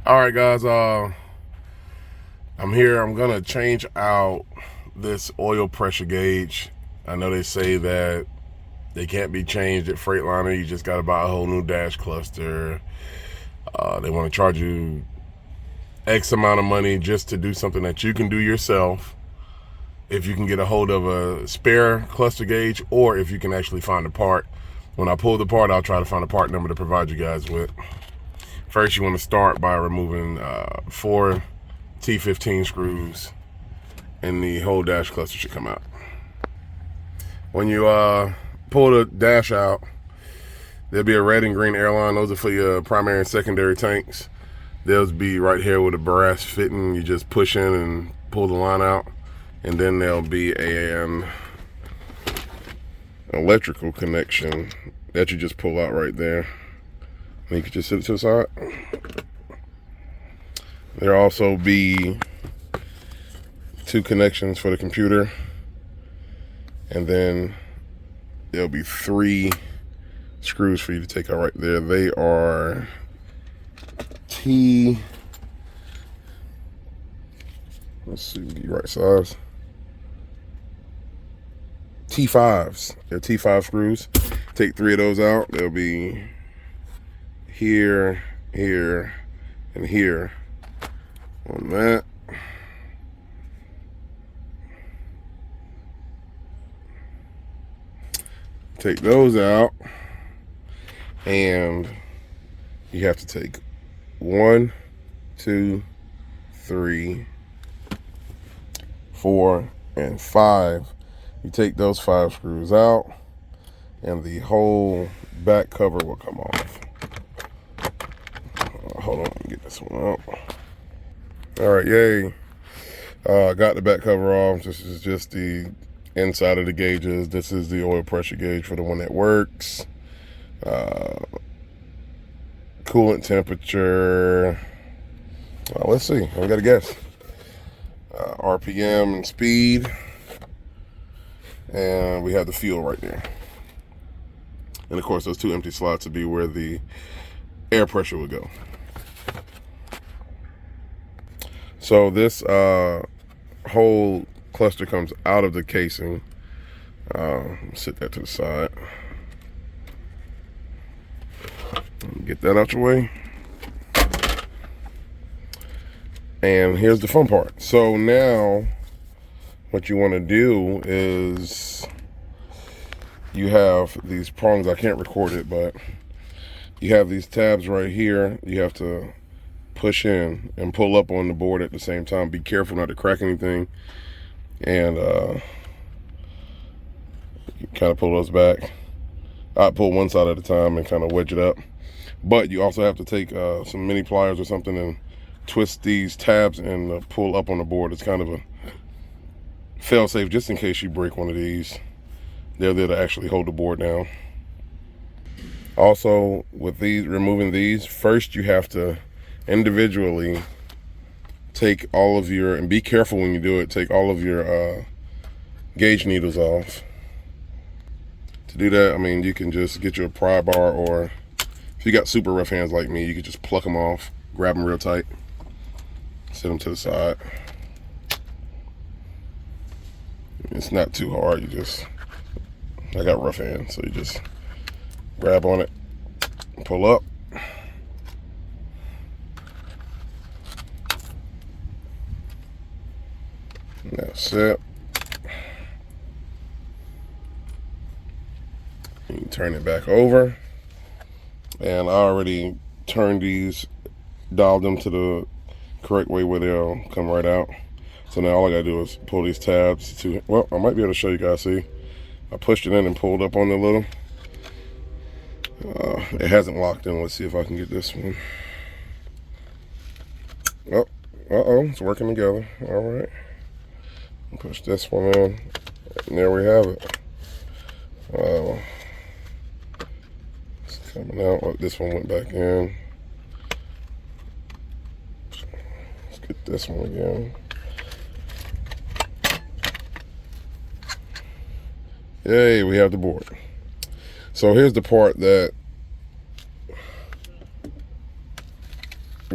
All right, guys. I'm here. I'm gonna change out this oil pressure gauge. I know they say that they can't be changed at Freightliner. You just gotta buy a whole new dash cluster. They want to charge you X amount of money just to do something that you can do yourself. If you can get a hold of a spare cluster gauge, or if you can actually find a part. When I pull the part, I'll try to find a part number to provide you guys with. First, you want to start by removing 4 T15 screws, and the whole dash cluster should come out. When you pull the dash out, there'll be a red and green airline. Those are for your primary and secondary tanks. They'll be right here with a brass fitting. You just push in and pull the line out, and then there'll be an electrical connection that you just pull out right there. And you can just sit it to the side. There'll also be 2 connections for the computer, and then there'll be 3 screws for you to take out right there. They are let's see, get the right size. T5s. They're T5 screws. Take 3 of those out. They'll be here, here, and here on that. Take those out, and you have to take 1, 2, 3, 4, and 5. You take those 5 screws out, and the whole back cover will come off. Hold on, let me get this one out. All right, yay. Got the back cover off. This is just the inside of the gauges. This is the oil pressure gauge for the one that works. Coolant temperature. Let's see. I got to guess. RPM and speed. And we have the fuel right there. And of course, those 2 empty slots would be where the air pressure would go. So this whole cluster comes out of the casing. Sit that to the side. Get that out your way. And here's the fun part. So now what you want to do is you have these prongs. I can't record it, but you have these tabs right here. You have to push in and pull up on the board at the same time. Be careful not to crack anything. And you kind of pull those back. I pull one side at a time and kind of wedge it up. But you also have to take some mini pliers or something and twist these tabs and pull up on the board. It's kind of a fail-safe just in case you break one of these. They're there to actually hold the board down. Also, with these, removing these, first you have to individually take all of your, and be careful when you do it, take all of your gauge needles off. To do that, I mean, you can just get your pry bar, or if you got super rough hands like me, you can just pluck them off, grab them real tight, set them to the side. It's not too hard. You just, I got rough hands, so you just grab on it, pull up. That's it. You can turn it back over. And I already turned these, dialed them to the correct way where they'll come right out. So now all I gotta do is pull these tabs to, well, I might be able to show you guys, see. I pushed it in and pulled up on the little. It hasn't locked in. Let's see if I can get this one. Oh, it's working together. All right. Push this one in, and there we have it. It's coming out. Oh, this one went back in. Let's get this one again. Yay, we have the board. So here's the part that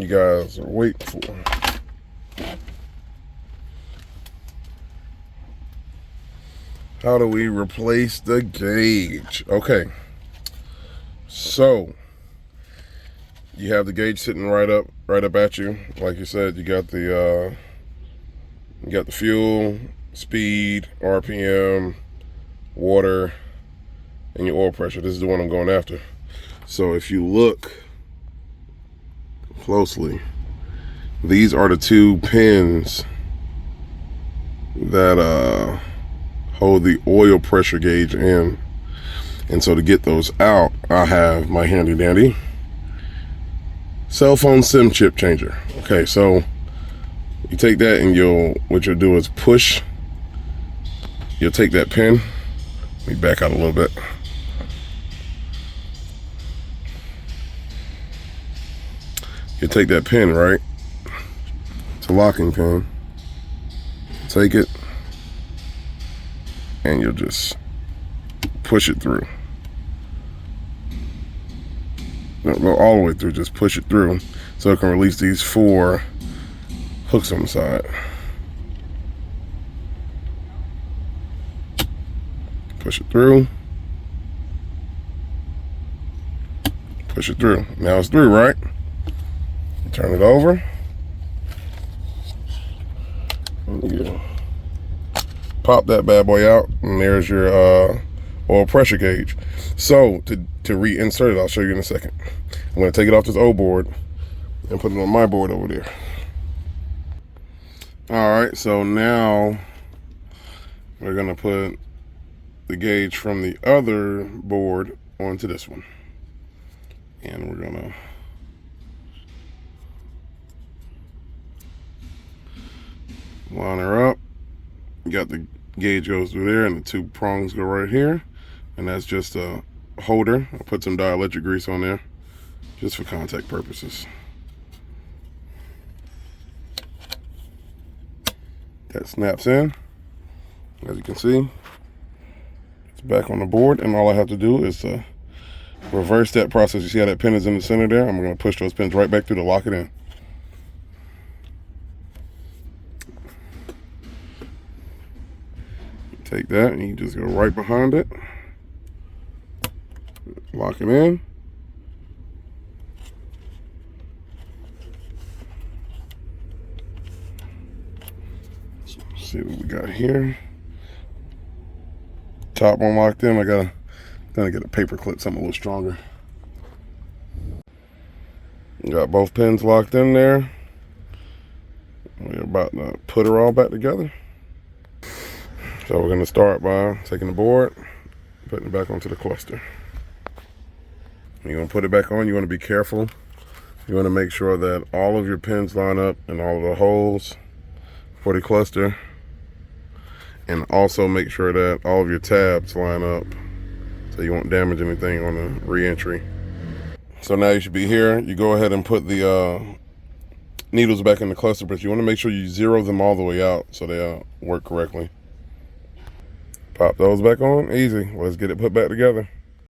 you guys are waiting for. How do we replace the gauge? Okay, so you have the gauge sitting right up at you. Like you said, you got the fuel, speed, RPM, water, and your oil pressure. This is the one I'm going after. So if you look closely, these are the two pins that hold the oil pressure gauge in. And so to get those out, I have my handy dandy cell phone SIM chip changer. Okay, so you take that and what you'll do is you'll take that pin. Let me back out a little bit. You take that pin, right? It's a locking pin. Take it, and you'll just push it through. Don't go all the way through, just push it through so it can release these 4 hooks on the side. Push it through. Push it through. Now it's through, right? Turn it over. You pop that bad boy out, and there's your oil pressure gauge. So to reinsert it, I'll show you in a second. I'm going to take it off this old board and put it on my board over there. All right, so now we're going to put the gauge from the other board onto this one, and we're going to line her up. You got the gauge goes through there, and the 2 prongs go right here, and that's just a holder. I'll put some dielectric grease on there just for contact purposes. That snaps in. As you can see, it's back on the board, and all I have to do is reverse that process. You see how that pin is in the center there? I'm going to push those pins right back through to lock it in. Take that and you just go right behind it, lock it in. So let's see what we got here. Top one locked in. I gotta get a paper clip, something a little stronger. Got both pins locked in there. We're about to put her all back together. So we're going to start by taking the board, putting it back onto the cluster. When you want to put it back on, you want to be careful. You want to make sure that all of your pins line up in all of the holes for the cluster. And also make sure that all of your tabs line up so you won't damage anything on the re-entry. So now you should be here. You go ahead and put the needles back in the cluster, but you want to make sure you zero them all the way out so they work correctly. Pop those back on, easy. Let's get it put back together.